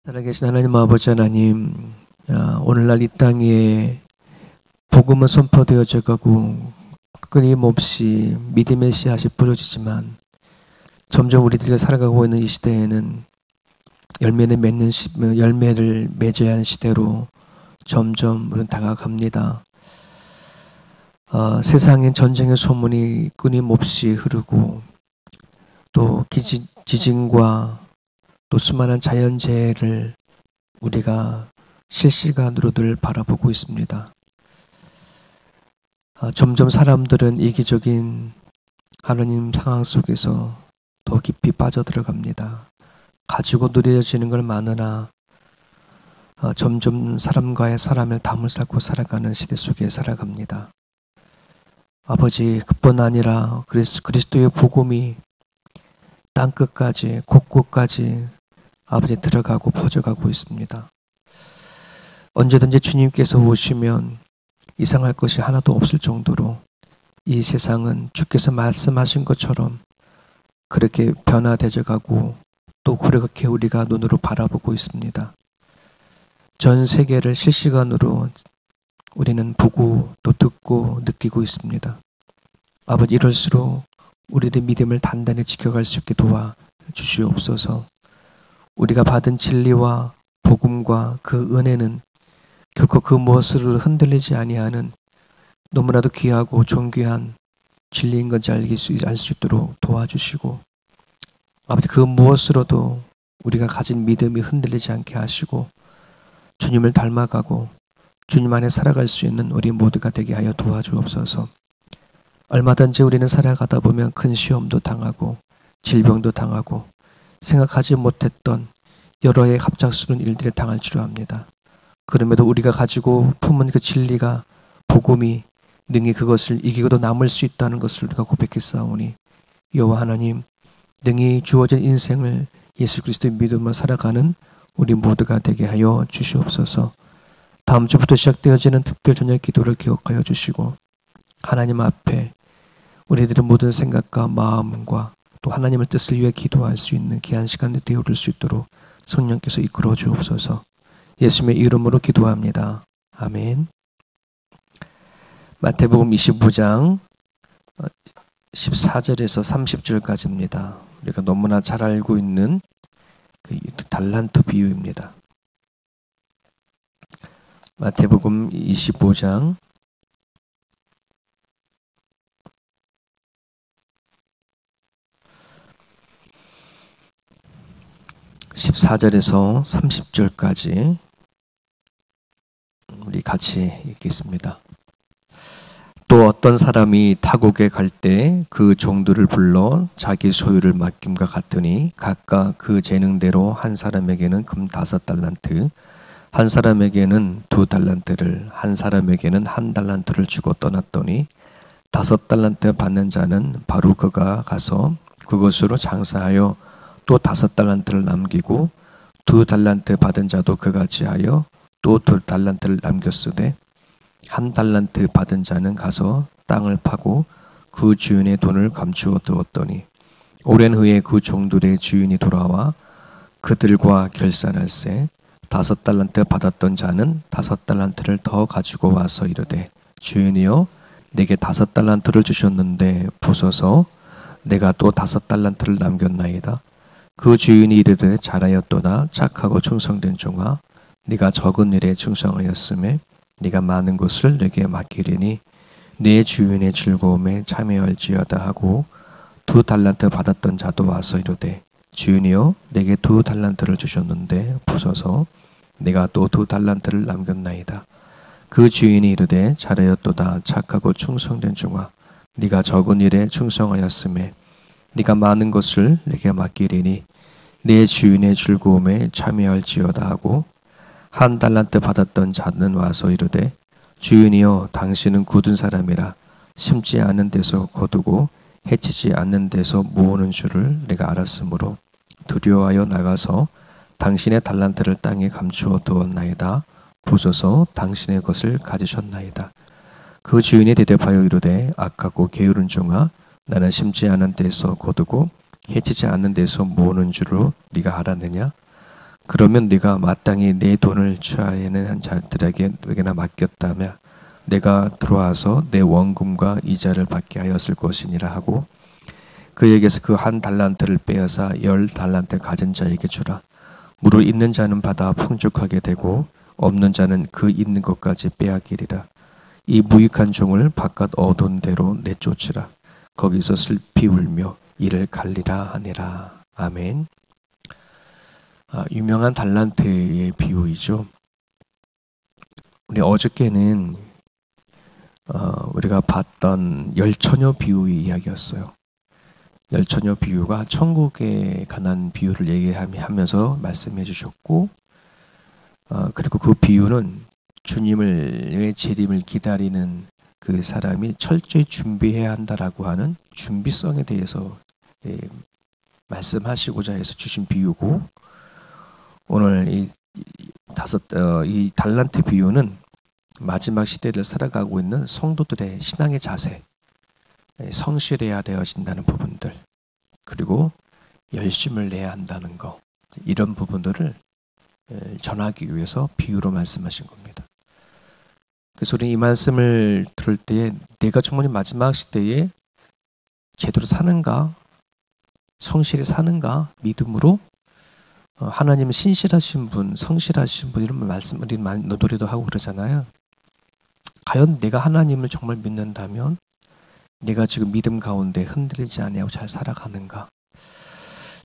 살아계신 하나님 아버지 하나님, 오늘날 이 땅에 복음은 선포되어져 가고 끊임없이 믿음의 씨앗이 뿌려지지만 점점 우리들이 살아가고 있는 이 시대에는 열매를 맺어야 하는 시대로 점점 우리는 다가갑니다. 세상엔 전쟁의 소문이 끊임없이 흐르고 또 지진과 또 수많은 자연재해를 우리가 실시간으로 늘 바라보고 있습니다. 점점 사람들은 이기적인 하나님 상황 속에서 더 깊이 빠져들어갑니다. 가지고 누려지는 걸 많으나 점점 사람과의 사람을 담을 쌓고 살아가는 시대 속에 살아갑니다. 아버지, 그뿐 아니라 그리스도의 복음이 땅끝까지 곳곳까지 아버지 들어가고 퍼져가고 있습니다. 언제든지 주님께서 오시면 이상할 것이 하나도 없을 정도로 이 세상은 주께서 말씀하신 것처럼 그렇게 변화되어 가고 또 그렇게 우리가 눈으로 바라보고 있습니다. 전 세계를 실시간으로 우리는 보고 또 듣고 느끼고 있습니다. 아버지, 이럴수록 우리의 믿음을 단단히 지켜갈 수 있게 도와주시옵소서. 우리가 받은 진리와 복음과 그 은혜는 결코 그 무엇으로 흔들리지 아니하는 너무나도 귀하고 존귀한 진리인 건지 알 수 있도록 도와주시고, 아버지, 그 무엇으로도 우리가 가진 믿음이 흔들리지 않게 하시고 주님을 닮아가고 주님 안에 살아갈 수 있는 우리 모두가 되게 하여 도와주옵소서. 얼마든지 우리는 살아가다 보면 큰 시험도 당하고 질병도 당하고 생각하지 못했던 여러 해의 갑작스러운 일들을 당할 줄 압니다. 그럼에도 우리가 가지고 품은 그 진리가 복음이 능히 그것을 이기고도 남을 수 있다는 것을 우리가 고백했사오니 여호와 하나님, 능히 주어진 인생을 예수 그리스도의 믿음으로 살아가는 우리 모두가 되게 하여 주시옵소서. 다음 주부터 시작되어지는 특별 저녁 기도를 기억하여 주시고 하나님 앞에 우리들의 모든 생각과 마음과 또 하나님의 뜻을 위해 기도할 수 있는 귀한 시간이 되어올 수 있도록 성령께서 이끌어 주옵소서. 예수님의 이름으로 기도합니다. 아멘. 마태복음 25장 14절에서 30절까지입니다. 우리가 너무나 잘 알고 있는 그 달란트 비유입니다. 마태복음 25장 14절에서 30절까지 우리 같이 읽겠습니다. 또 어떤 사람이 타국에 갈 때 그 종들을 불러 자기 소유를 맡김과 같으니 각각 그 재능대로 한 사람에게는 금 5달란트, 한 사람에게는 2달란트를, 한 사람에게는 1달란트를 주고 떠났더니 5달란트 받는 자는 바로 그가 가서 그것으로 장사하여 또 5달란트를 남기고 2달란트 받은 자도 그같이 하여 또 2달란트를 남겼으되 1달란트 받은 자는 가서 땅을 파고 그 주인의 돈을 감추어 두었더니 오랜 후에 그 종들의 주인이 돌아와 그들과 결산할세 5달란트 받았던 자는 5달란트를 더 가지고 와서 이르되 주인이여 내게 5달란트를 주셨는데 보소서 내가 또 5달란트를 남겼나이다. 그 주인이 이르되 잘하였도다 착하고 충성된 종아 네가 적은 일에 충성하였음에 네가 많은 것을 내게 맡기리니 네 주인의 즐거움에 참여할지어다 하고 2달란트 받았던 자도 와서 이르되 주인이여 내게 2달란트를 주셨는데 보소서 내가 또 2달란트를 남겼나이다. 그 주인이 이르되 잘하였도다 착하고 충성된 종아 네가 적은 일에 충성하였음에 네가 많은 것을 내게 맡기리니 네 주인의 즐거움에 참여할지어다 하고 1달란트 받았던 자는 와서 이르되 주인이여 당신은 굳은 사람이라 심지 않는 데서 거두고 해치지 않는 데서 모으는 줄을 내가 알았으므로 두려워하여 나가서 당신의 달란트를 땅에 감추어 두었나이다. 보소서 당신의 것을 가지셨나이다. 그 주인이 대답하여 이르되 악하고 게으른 종아 나는 심지 않은 데서 거두고 해치지 않는 데서 모으는 줄로 네가 알았느냐? 그러면 네가 마땅히 내 돈을 취하는 자들에게나 맡겼다며 내가 들어와서 내 원금과 이자를 받게 하였을 것이니라 하고 그에게서 그 한 달란트를 빼앗아 10달란트 가진 자에게 주라. 무릇 있는 자는 받아 풍족하게 되고 없는 자는 그 있는 것까지 빼앗기리라. 이 무익한 종을 바깥 어두운 데로 내쫓으라. 거기서 슬피 울며 이를 갈리라 하니라. 아멘. 유명한 달란트의 비유이죠. 우리 어저께는 우리가 봤던 열처녀 비유의 이야기였어요. 열처녀 비유가 천국에 관한 비유를 얘기하면서 말씀해 주셨고, 그리고 그 비유는 주님의 재림을 기다리는 그 사람이 철저히 준비해야 한다라고 하는 준비성에 대해서 말씀하시고자 해서 주신 비유고, 오늘 이 달란트 비유는 마지막 시대를 살아가고 있는 성도들의 신앙의 자세, 성실해야 되어진다는 부분들, 그리고 열심을 내야 한다는 것, 이런 부분들을 전하기 위해서 비유로 말씀하신 겁니다. 그래서 우리 이 말씀을 들을 때에 내가 정말 마지막 시대에 제대로 사는가, 성실히 사는가, 믿음으로 하나님은 신실하신 분, 성실하신 분, 이런 말씀 우리 노래도 하고 그러잖아요. 과연 내가 하나님을 정말 믿는다면 내가 지금 믿음 가운데 흔들리지 아니하고 잘 살아가는가?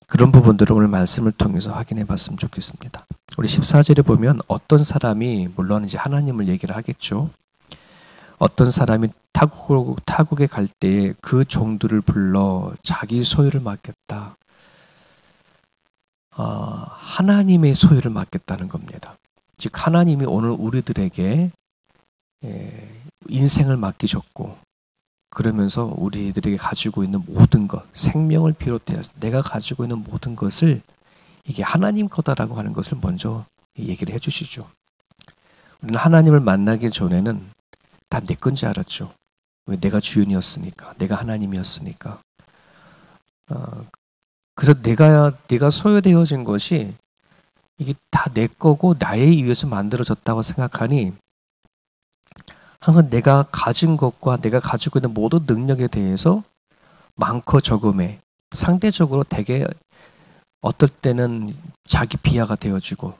그런 부분들을 오늘 말씀을 통해서 확인해 봤으면 좋겠습니다. 우리 14절에 보면 어떤 사람이, 물론 이제 하나님을 얘기를 하겠죠. 어떤 사람이 타국에 갈 때에 그 종들을 불러 자기 소유를 맡겠다. 하나님의 소유를 맡겠다는 겁니다. 즉 하나님이 오늘 우리들에게 인생을 맡기셨고, 그러면서 우리들에게 가지고 있는 모든 것, 생명을 비롯해서 내가 가지고 있는 모든 것을 이게 하나님 거다라고 하는 것을 먼저 얘기를 해주시죠. 우리는 하나님을 만나기 전에는 다 내 건지 알았죠. 왜? 내가 주인이었으니까, 내가 하나님이었으니까. 그래서 내가 소유되어진 것이 이게 다 내 거고 나에 의해서 만들어졌다고 생각하니 항상 내가 가진 것과 내가 가지고 있는 모든 능력에 대해서 많고 적음에 상대적으로 되게 어떨 때는 자기 비하가 되어지고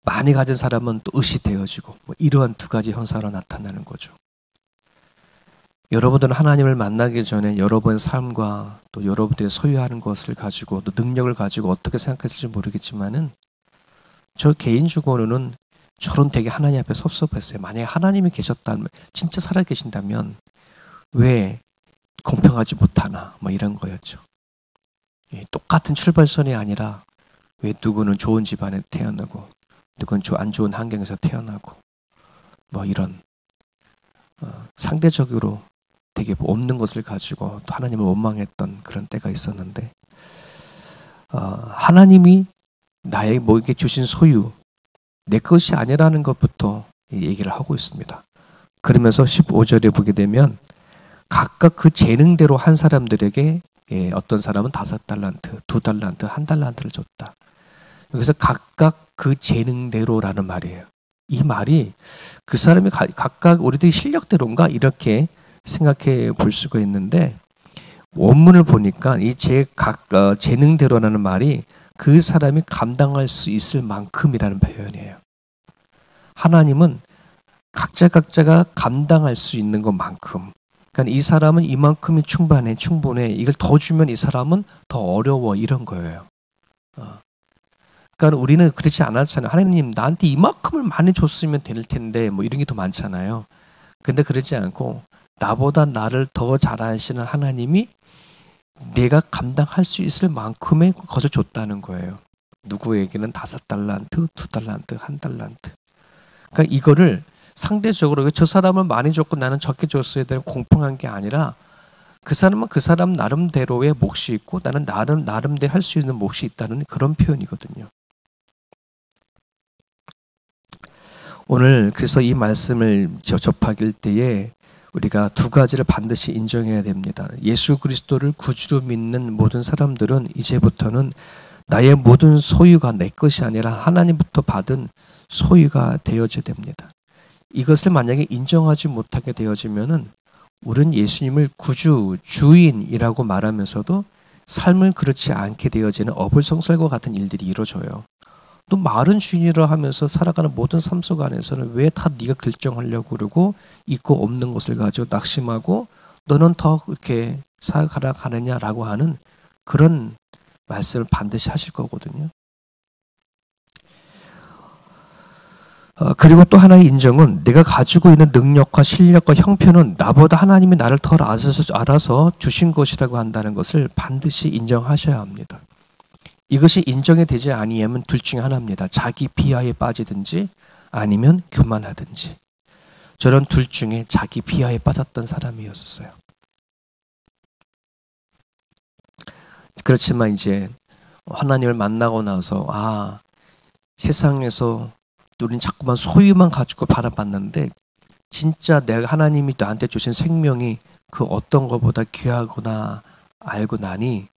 많이 가진 사람은 또 의시되어지고 이러한 두 가지 현상으로 나타나는 거죠. 여러분들은 하나님을 만나기 전에 여러분의 삶과 또 여러분들이 소유하는 것을 가지고 또 능력을 가지고 어떻게 생각했을지 모르겠지만은 저 개인적으로는 저는 되게 하나님 앞에 섭섭했어요. 만약에 하나님이 계셨다면, 진짜 살아계신다면 왜 공평하지 못하나, 이런 거였죠. 똑같은 출발선이 아니라 왜 누구는 좋은 집안에 태어나고 누구는 안 좋은 환경에서 태어나고 이런 상대적으로 되게 없는 것을 가지고 또 하나님을 원망했던 그런 때가 있었는데, 하나님이 나에게 주신 소유, 내 것이 아니라는 것부터 얘기를 하고 있습니다. 그러면서 15절에 보게 되면 각각 그 재능대로 한 사람들에게 어떤 사람은 5달란트, 2달란트, 1달란트를 줬다. 여기서 각각 그 재능대로라는 말이에요. 이 말이 그 사람이 각각 우리들이 실력대로인가 이렇게 생각해 볼 수가 있는데, 원문을 보니까 이 재능대로라는 말이 그 사람이 감당할 수 있을 만큼이라는 표현이에요. 하나님은 각자가 감당할 수 있는 것만큼, 그러니까 이 사람은 이만큼이 충분해. 이걸 더 주면 이 사람은 더 어려워, 이런 거예요. 그러니까 우리는 그렇지 않았잖아요. 하나님 나한테 이만큼을 많이 줬으면 될 텐데 이런 게 더 많잖아요. 근데 그러지 않고 나보다 나를 더 잘 아시는 하나님이 내가 감당할 수 있을 만큼의 것을 줬다는 거예요. 누구에게는 5달란트, 2달란트, 1달란트. 그러니까 이거를 상대적으로 왜 저 사람은 많이 줬고 나는 적게 줬어야 되는 공평한 게 아니라 그 사람은 그 사람 나름대로의 몫이 있고 나는 나름대로 할 수 있는 몫이 있다는 그런 표현이거든요. 오늘 그래서 이 말씀을 접하길 때에 우리가 두 가지를 반드시 인정해야 됩니다. 예수 그리스도를 구주로 믿는 모든 사람들은 이제부터는 나의 모든 소유가 내 것이 아니라 하나님부터 받은 소유가 되어져야 됩니다. 이것을 만약에 인정하지 못하게 되어지면은 우리는 예수님을 구주, 주인이라고 말하면서도 삶을 그렇지 않게 되어지는 어불성설과 같은 일들이 이루어져요. 또 말은 주인이라 하면서 살아가는 모든 삶 속 안에서는 왜 다 네가 결정하려고 그러고 있고 없는 것을 가지고 낙심하고 너는 더 이렇게 살아가라 가느냐라고 하는 그런 말씀을 반드시 하실 거거든요. 그리고 또 하나의 인정은 내가 가지고 있는 능력과 실력과 형편은 나보다 하나님이 나를 더 알아서 주신 것이라고 한다는 것을 반드시 인정하셔야 합니다. 이것이 인정이 되지 아니하면 둘 중에 하나입니다. 자기 비하에 빠지든지 아니면 교만하든지. 저는 둘 중에 자기 비하에 빠졌던 사람이었어요. 그렇지만 이제 하나님을 만나고 나서 세상에서 우리는 자꾸만 소유만 가지고 바라봤는데 진짜 내가 하나님이 나한테 주신 생명이 그 어떤 것보다 귀하구나 알고 나니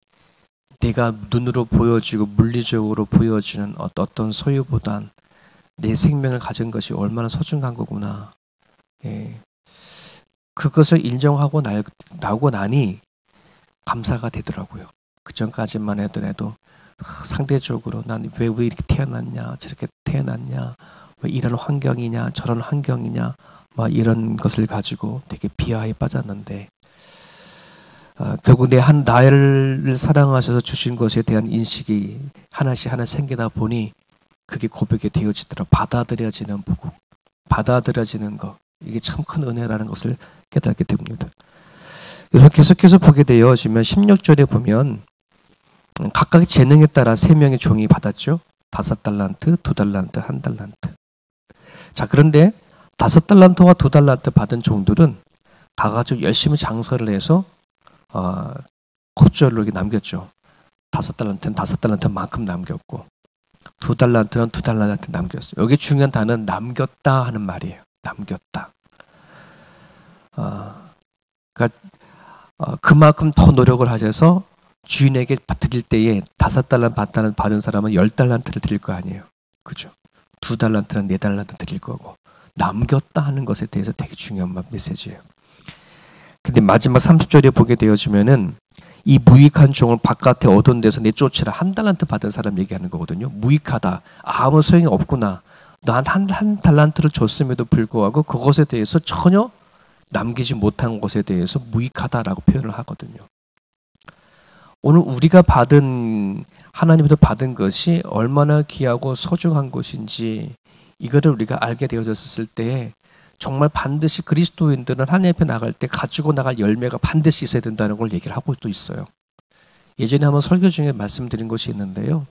내가 눈으로 보여지고 물리적으로 보여지는 어떤 소유보단 내 생명을 가진 것이 얼마나 소중한 거구나. 예. 그것을 인정하고 나고 나니 감사가 되더라고요. 그 전까지만 해도 상대적으로 난 왜 우리 이렇게 태어났냐, 저렇게 태어났냐, 왜 이런 환경이냐, 저런 환경이냐, 막 이런 것을 가지고 되게 비하에 빠졌는데 결국 나를 사랑하셔서 주신 것에 대한 인식이 하나씩 생기다 보니 그게 고백이 되어지더라. 받아들여지는 부분, 받아들여지는 것, 이게 참 큰 은혜라는 것을 깨닫게 됩니다. 그래서 계속해서 보게 되어지면 16절에 보면 각각의 재능에 따라 3명의 종이 받았죠. 5달란트, 2달란트, 1달란트. 자, 그런데 5달란트와 2달란트 받은 종들은 가가지고 열심히 장사를 해서 곱절로 남겼죠. 5달란트는 5달란트만큼 남겼고 2달란트는 2달란트 남겼어요. 여기 중요한 단어는 남겼다 하는 말이에요. 남겼다. 그러니까 그만큼 더 노력을 하셔서 주인에게 드릴 때에 5달란트 받은 사람은 10달란트를 드릴 거 아니에요. 그죠? 2달란트는 4달란트 드릴 거고 남겼다 하는 것에 대해서 되게 중요한 메시지예요. 근데 마지막 30절에 보게 되어지면은 이 무익한 종을 바깥에 얻은 데서 내쫓으라. 1달란트 받은 사람 얘기하는 거거든요. 무익하다. 아무 소용이 없구나. 난 한 달란트를 줬음에도 불구하고 그것에 대해서 전혀 남기지 못한 것에 대해서 무익하다라고 표현을 하거든요. 오늘 우리가 하나님부터 받은 것이 얼마나 귀하고 소중한 것인지 이거를 우리가 알게 되어졌을 때에 정말 반드시 그리스도인들은 하나님 앞에 나갈 때 가지고 나갈 열매가 반드시 있어야 된다는 걸 얘기를 하고 또 있어요. 예전에 한번 설교 중에 말씀드린 것이 있는데요.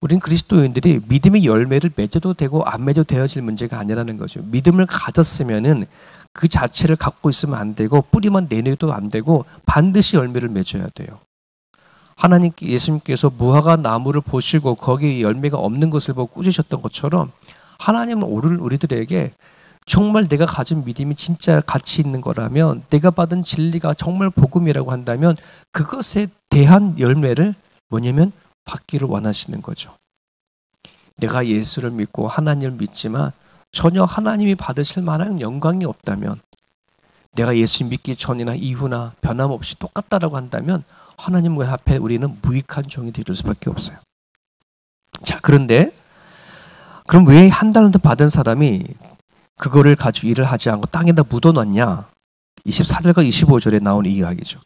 우린 그리스도인들이 믿음의 열매를 맺어도 되고 안 맺어도 되어질 문제가 아니라는 거죠. 믿음을 가졌으면은 그 자체를 갖고 있으면 안 되고 뿌리만 내내도 안 되고 반드시 열매를 맺어야 돼요. 예수님께서 무화과 나무를 보시고 거기에 열매가 없는 것을 보고 꾸짖으셨던 것처럼 하나님은 우리들에게 정말 내가 가진 믿음이 진짜 가치 있는 거라면 내가 받은 진리가 정말 복음이라고 한다면 그것에 대한 열매를 뭐냐면 받기를 원하시는 거죠. 내가 예수를 믿고 하나님을 믿지만 전혀 하나님이 받으실 만한 영광이 없다면 내가 예수 믿기 전이나 이후나 변함없이 똑같다라고 한다면 하나님 앞에 우리는 무익한 종이 될 수밖에 없어요. 자, 그런데 그럼 왜 1달란트 받은 사람이 그거를 가지고 일을 하지 않고 땅에다 묻어놨냐? 24절과 25절에 나온 이 이야기죠.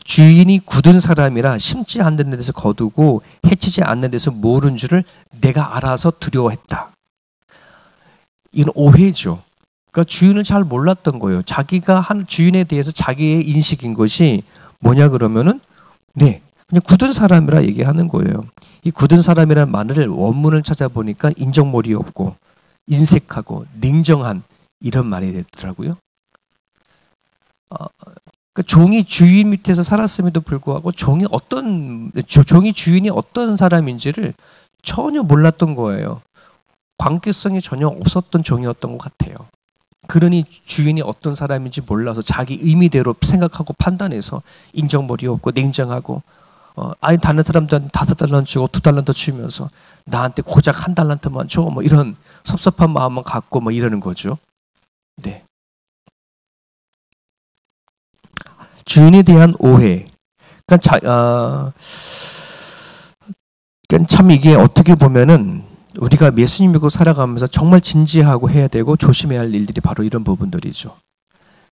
주인이 굳은 사람이라 심지 않는 데서 거두고 해치지 않는 데서 모른 줄을 내가 알아서 두려워했다. 이건 오해죠. 그러니까 주인을 잘 몰랐던 거예요. 자기가 한 주인에 대해서 자기의 인식인 것이 뭐냐 그러면은 그냥 굳은 사람이라 얘기하는 거예요. 이 굳은 사람이라는 말을 원문을 찾아보니까 인정머리 없고 인색하고 냉정한 이런 말이 되더라고요. 그러니까 종이 주인 밑에서 살았음에도 불구하고 종이 주인이 어떤 사람인지를 전혀 몰랐던 거예요. 관계성이 전혀 없었던 종이었던 것 같아요. 그러니 주인이 어떤 사람인지 몰라서 자기 의미대로 생각하고 판단해서 인정머리 없고 냉정하고 아니 다른 사람들한테 5달란트 주고 2달란트 주면서 나한테 고작 1달란트만 줘. 뭐 이런 섭섭한 마음을 갖고 뭐 이러는 거죠. 네. 주인에 대한 오해. 그러니까 참 이게 어떻게 보면은 우리가 예수님 믿고 살아가면서 정말 진지하고 해야 되고 조심해야 할 일들이 바로 이런 부분들이죠.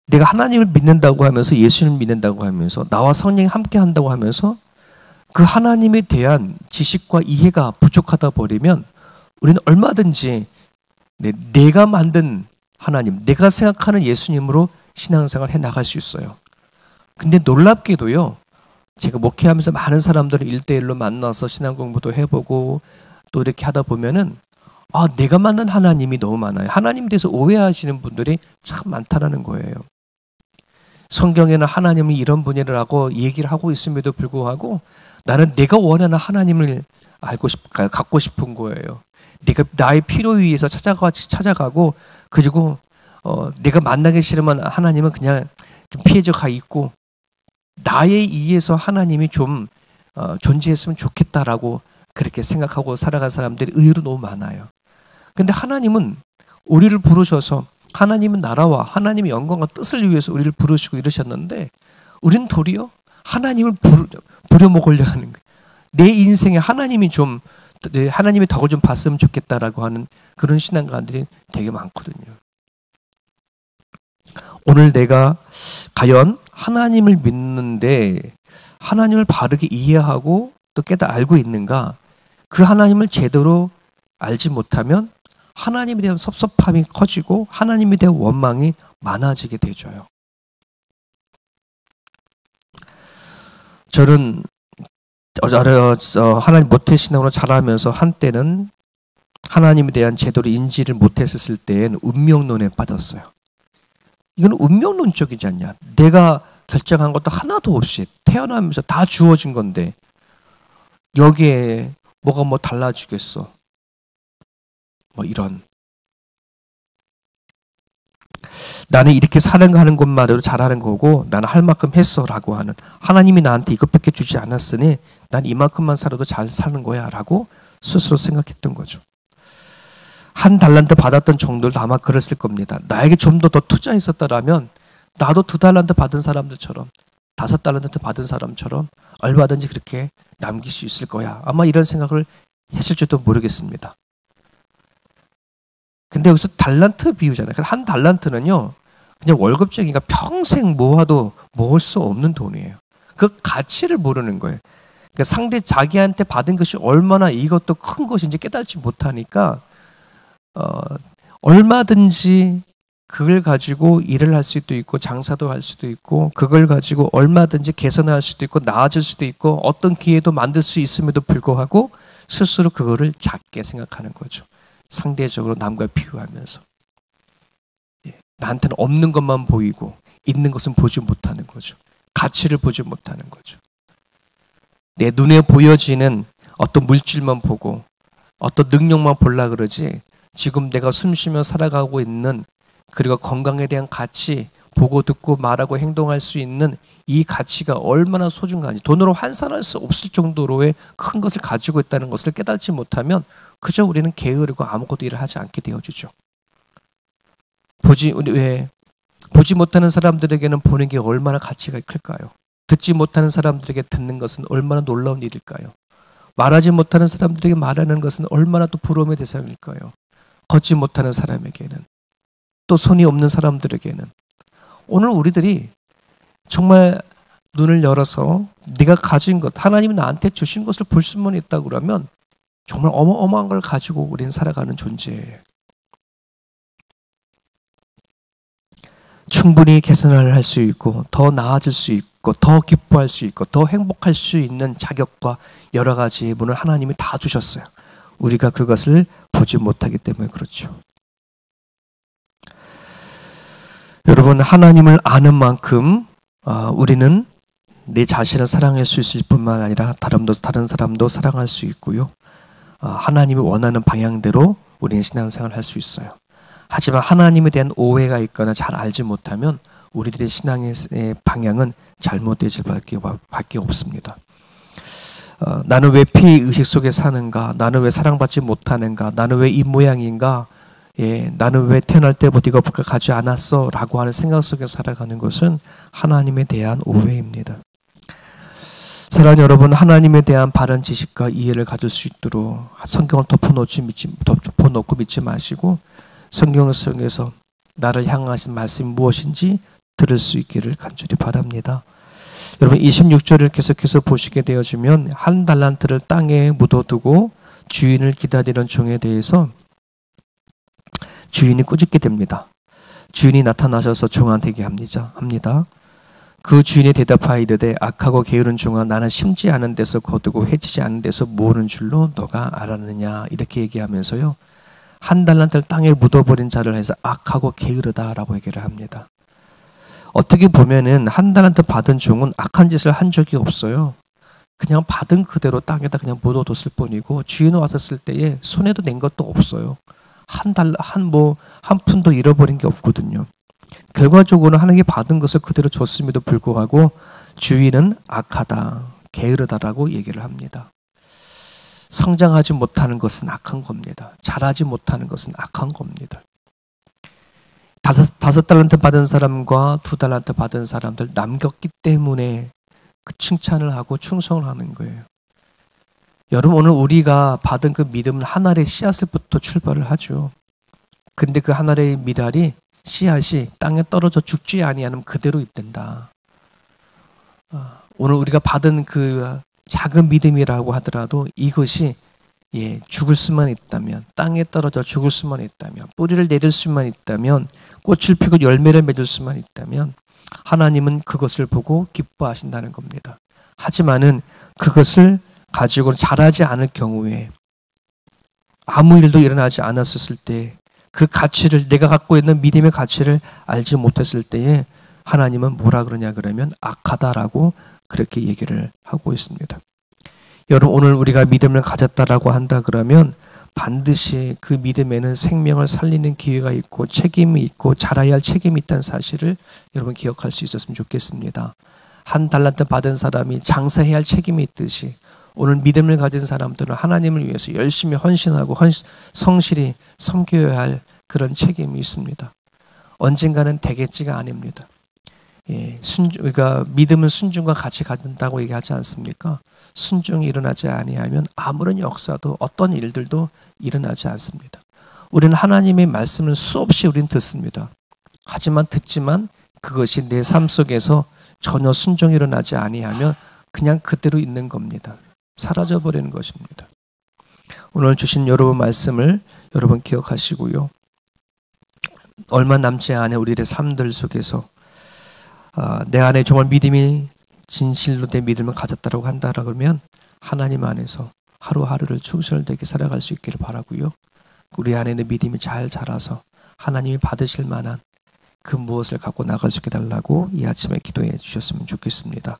내가 하나님을 믿는다고 하면서 예수님을 믿는다고 하면서 나와 성령이 함께 한다고 하면서 그 하나님에 대한 지식과 이해가 부족하다 버리면 우리는 얼마든지 내가 만든 하나님, 내가 생각하는 예수님으로 신앙생활을 해 나갈 수 있어요. 근데 놀랍게도요, 제가 목회하면서 많은 사람들을 1대1로 만나서 신앙 공부도 해보고 또 이렇게 하다 보면은 내가 만든 하나님이 너무 많아요. 하나님에 대해서 오해하시는 분들이 참 많다라는 거예요. 성경에는 하나님이 이런 분이라고 얘기를 하고 있음에도 불구하고 나는 내가 원하는 하나님을 갖고 싶은 거예요. 내가 나의 필요 위해서 찾아가고 그리고 내가 만나기 싫으면 하나님은 그냥 좀 피해져 가 있고 나의 이해에서 하나님이 좀 존재했으면 좋겠다라고 그렇게 생각하고 살아간 사람들이 의외로 너무 많아요. 근데 하나님은 우리를 부르셔서 하나님은 나라와 하나님의 영광과 뜻을 위해서 우리를 부르시고 이러셨는데 우리는 도리어 하나님을 부려먹으려 하는 거예요. 내 인생에 하나님이 하나님의 덕을 좀 봤으면 좋겠다라고 하는 그런 신앙가들이 되게 많거든요. 오늘 내가 과연 하나님을 믿는데 하나님을 바르게 이해하고 또 알고 있는가? 그 하나님을 제대로 알지 못하면 하나님에 대한 섭섭함이 커지고 하나님에 대한 원망이 많아지게 되죠. 저는 하나님 모태신앙으로 자라면서 한때는 하나님에 대한 제대로 인지를 못했을 때엔 운명론에 빠졌어요. 이건 운명론적이지 않냐. 내가 결정한 것도 하나도 없이 태어나면서 다 주어진 건데 여기에 뭐가 달라지겠어. 이런. 나는 이렇게 하는 것만으로 잘하는 거고 나는 할 만큼 했어라고 하는, 하나님이 나한테 이것밖에 주지 않았으니 난 이만큼만 살아도 잘 사는 거야 라고 스스로 생각했던 거죠. 1달란트 받았던 정도도 아마 그랬을 겁니다. 나에게 좀 더 투자했었다라면 나도 2달란트 받은 사람들처럼 5달란트 받은 사람처럼 얼마든지 그렇게 남길 수 있을 거야. 아마 이런 생각을 했을지도 모르겠습니다. 근데 여기서 달란트 비유잖아요. 1달란트는요, 그냥 월급쟁이가 평생 모아도 모을 수 없는 돈이에요. 그 가치를 모르는 거예요. 그러니까 상대 자기한테 받은 것이 얼마나 이것도 큰 것인지 깨닫지 못하니까 얼마든지 그걸 가지고 일을 할 수도 있고 장사도 할 수도 있고 그걸 가지고 얼마든지 개선할 수도 있고 나아질 수도 있고 어떤 기회도 만들 수 있음에도 불구하고 스스로 그거를 작게 생각하는 거죠. 상대적으로 남과 비교하면서 나한테는 없는 것만 보이고 있는 것은 보지 못하는 거죠. 가치를 보지 못하는 거죠. 내 눈에 보여지는 어떤 물질만 보고 어떤 능력만 보려 그러지 지금 내가 숨쉬며 살아가고 있는 그리고 건강에 대한 가치, 보고 듣고 말하고 행동할 수 있는 이 가치가 얼마나 소중한지 돈으로 환산할 수 없을 정도로의 큰 것을 가지고 있다는 것을 깨닫지 못하면 그저 우리는 게으르고 아무것도 일을 하지 않게 되어지죠. 보지 못하는 사람들에게는 보는 게 얼마나 가치가 클까요? 듣지 못하는 사람들에게 듣는 것은 얼마나 놀라운 일일까요? 말하지 못하는 사람들에게 말하는 것은 얼마나 또 부러움의 대상일까요? 걷지 못하는 사람에게는, 또 손이 없는 사람들에게는. 오늘 우리들이 정말 눈을 열어서 네가 가진 것, 하나님이 나한테 주신 것을 볼 수만 있다고 그러면 정말 어마어마한 걸 가지고 우리는 살아가는 존재예요. 충분히 개선을 할 수 있고 더 나아질 수 있고 더 기뻐할 수 있고 더 행복할 수 있는 자격과 여러 가지 문을 하나님이 다 주셨어요. 우리가 그것을 보지 못하기 때문에 그렇죠. 여러분, 하나님을 아는 만큼 우리는 내 자신을 사랑할 수 있을 뿐만 아니라 다른 사람도 사랑할 수 있고요. 하나님이 원하는 방향대로 우리는 신앙생활을 할 수 있어요. 하지만 하나님에 대한 오해가 있거나 잘 알지 못하면 우리들의 신앙의 방향은 잘못되질 밖에 없습니다. 나는 왜 피의식 속에 사는가? 나는 왜 사랑받지 못하는가? 나는 왜 이 모양인가? 나는 왜 태어날 때부터 이거 가지 않았어? 라고 하는 생각 속에 살아가는 것은 하나님에 대한 오해입니다. 사랑하는 여러분, 하나님에 대한 바른 지식과 이해를 가질 수 있도록 성경을 덮어놓고 믿지 마시고 성경을 통해서 나를 향하신 말씀이 무엇인지 들을 수 있기를 간절히 바랍니다. 여러분 26절을 계속해서 보시게 되어지면 한 달란트를 땅에 묻어두고 주인을 기다리는 종에 대해서 주인이 꾸짖게 됩니다. 주인이 나타나셔서 종한테 얘기합니다. 그 주인이 대답하여 이르되 악하고 게으른 종아 나는 심지 않은 데서 거두고 해치지 않은 데서 모으는 줄로 너가 알았느냐 이렇게 얘기하면서요. 한 달란트를 땅에 묻어버린 자를 해서 악하고 게으르다라고 얘기를 합니다. 어떻게 보면은 한 달란트 받은 종은 악한 짓을 한 적이 없어요. 그냥 받은 그대로 땅에다 그냥 묻어뒀을 뿐이고 주인 왔었을 때에 손에도 낸 것도 없어요. 한 푼도 잃어버린 게 없거든요. 결과적으로 하나님께 받은 것을 그대로 줬음에도 불구하고 주인은 악하다, 게으르다라고 얘기를 합니다. 성장하지 못하는 것은 악한 겁니다. 잘하지 못하는 것은 악한 겁니다. 다섯 달란트 받은 사람과 2달란트 받은 사람들 남겼기 때문에 그 칭찬을 하고 충성을 하는 거예요. 여러분 오늘 우리가 받은 그 믿음은 한 알의 씨앗을부터 출발을 하죠. 근데 그 한 알의 미달이 씨앗이 땅에 떨어져 죽지 아니하면 그대로 있단다. 오늘 우리가 받은 그 작은 믿음이라고 하더라도 이것이 죽을 수만 있다면, 땅에 떨어져 죽을 수만 있다면, 뿌리를 내릴 수만 있다면, 꽃을 피고 열매를 맺을 수만 있다면 하나님은 그것을 보고 기뻐하신다는 겁니다. 하지만은 그것을 가지고 자라지 않을 경우에 아무 일도 일어나지 않았을 때 그 가치를 내가 갖고 있는 믿음의 가치를 알지 못했을 때에 하나님은 뭐라 그러냐 그러면 악하다라고 그렇게 얘기를 하고 있습니다. 여러분 오늘 우리가 믿음을 가졌다라고 한다 그러면 반드시 그 믿음에는 생명을 살리는 기회가 있고 책임이 있고 자라야 할 책임이 있다는 사실을 여러분 기억할 수 있었으면 좋겠습니다. 한 달란트 받은 사람이 장사해야 할 책임이 있듯이 오늘 믿음을 가진 사람들은 하나님을 위해서 열심히 헌신하고 성실히 섬겨야 할 그런 책임이 있습니다. 언젠가는 되겠지가 아닙니다. 우리가 믿음은 순종과 같이 가진다고 얘기하지 않습니까? 순종이 일어나지 아니하면 아무런 역사도 어떤 일들도 일어나지 않습니다. 우리는 하나님의 말씀을 수없이 우리는 듣습니다. 듣지만 그것이 내 삶 속에서 전혀 순종이 일어나지 아니하면 그냥 그대로 있는 겁니다. 사라져버리는 것입니다. 오늘 주신 여러분 말씀을 여러분 기억하시고요. 얼마 남지 않은 우리의 삶들 속에서 내 안에 정말 믿음이 진실로 내 믿음을 가졌다고 한다라 그러면 하나님 안에서 하루하루를 충실되게 살아갈 수 있기를 바라고요. 우리 안에 있는 믿음이 잘 자라서 하나님이 받으실 만한 그 무엇을 갖고 나갈 수 있게 달라고 이 아침에 기도해 주셨으면 좋겠습니다.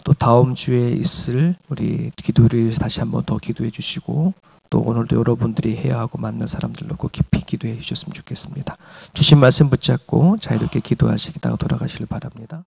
또 다음 주에 있을 우리 기도를 다시 한번 더 기도해 주시고 또 오늘도 여러분들이 해야 하고 만난 사람들 놓고 깊이 기도해 주셨으면 좋겠습니다. 주신 말씀 붙잡고 자유롭게 기도하시다가 돌아가시길 바랍니다.